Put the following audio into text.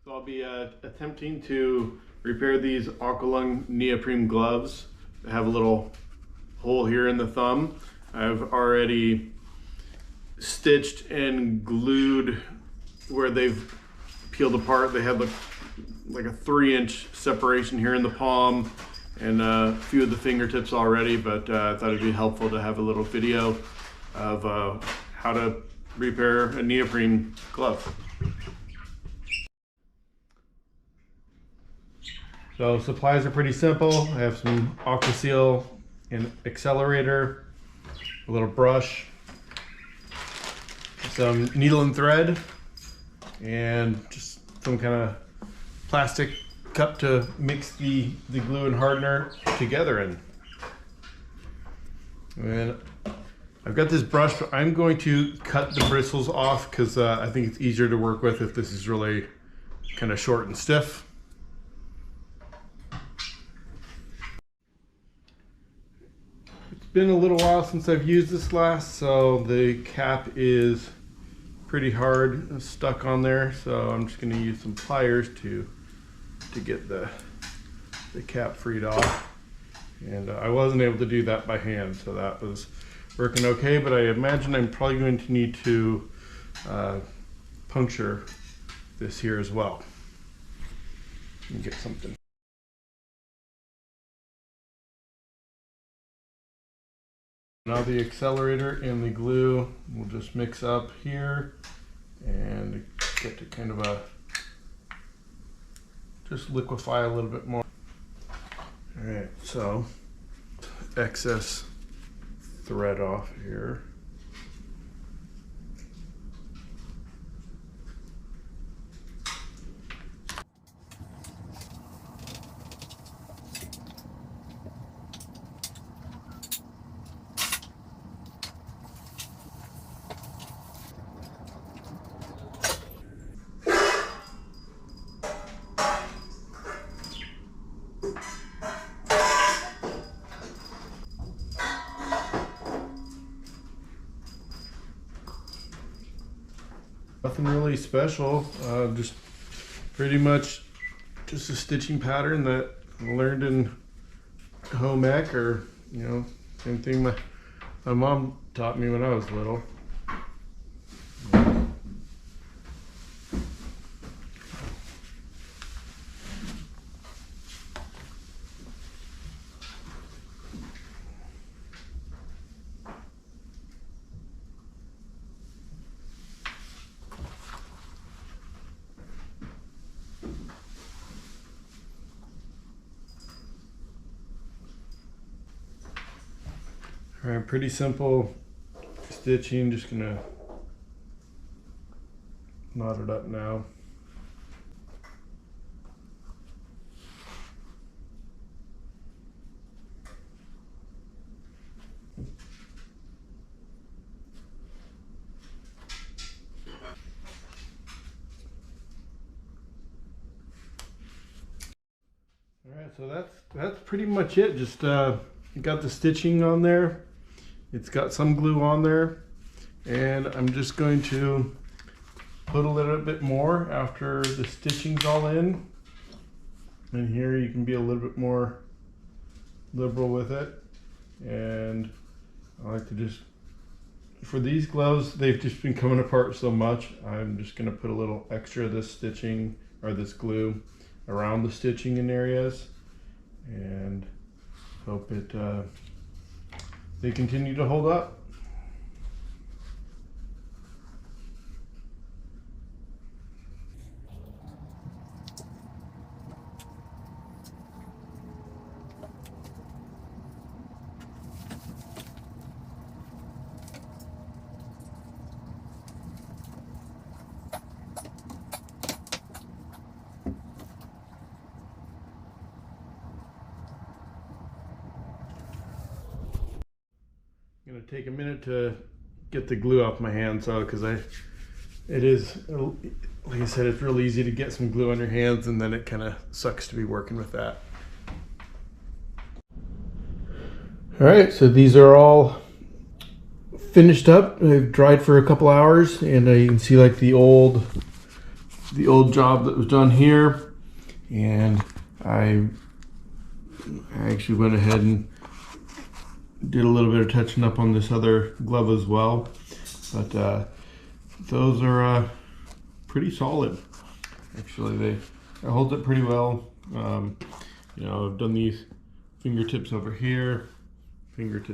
So I'll be attempting to repair these Aqualung neoprene gloves. They have a little hole here in the thumb. I've already stitched and glued where they've peeled apart. They had like a 3-inch separation here in the palm and a few of the fingertips already, but I thought it'd be helpful to have a little video of how to repair a neoprene glove. So supplies are pretty simple. I have some Aqua Seal and accelerator, a little brush, some needle and thread, and just some kind of plastic cup to mix the glue and hardener together in. And I've got this brush, but I'm going to cut the bristles off because I think it's easier to work with if this is really kind of short and stiff. It's been a little while since I've used this last, so the cap is pretty hard stuck on there, so I'm just going to use some pliers to get the cap freed off. And I wasn't able to do that by hand, so that was working okay, but I imagine I'm probably going to need to puncture this here as well and get something. Now the accelerator and the glue will just mix up here and get to kind of just liquefy a little bit more. All right, so excess thread off here. Nothing really special, just pretty much just a stitching pattern that I learned in home ec, or same thing my mom taught me when I was little. All right, pretty simple stitching, just gonna knot it up now. All right, so that's pretty much it. Just got the stitching on there. It's got some glue on there, and I'm just going to put a little bit more after the stitching's all in. And here you can be a little bit more liberal with it. And I like to just, for these gloves, they've just been coming apart so much, I'm just going to put a little extra of this stitching, or this glue, around the stitching in areas, and hope they continue to hold up. I'm gonna take a minute to get the glue off my hands, because it is, like I said, it's real easy to get some glue on your hands, and then it kind of sucks to be working with that. All right, so these are all finished up. They've dried for a couple hours, and you can see like the old the old job that was done here, and I actually went ahead and did a little bit of touching up on this other glove as well. But those are pretty solid. Actually, they hold it pretty well. You know, I've done these fingertips over here, and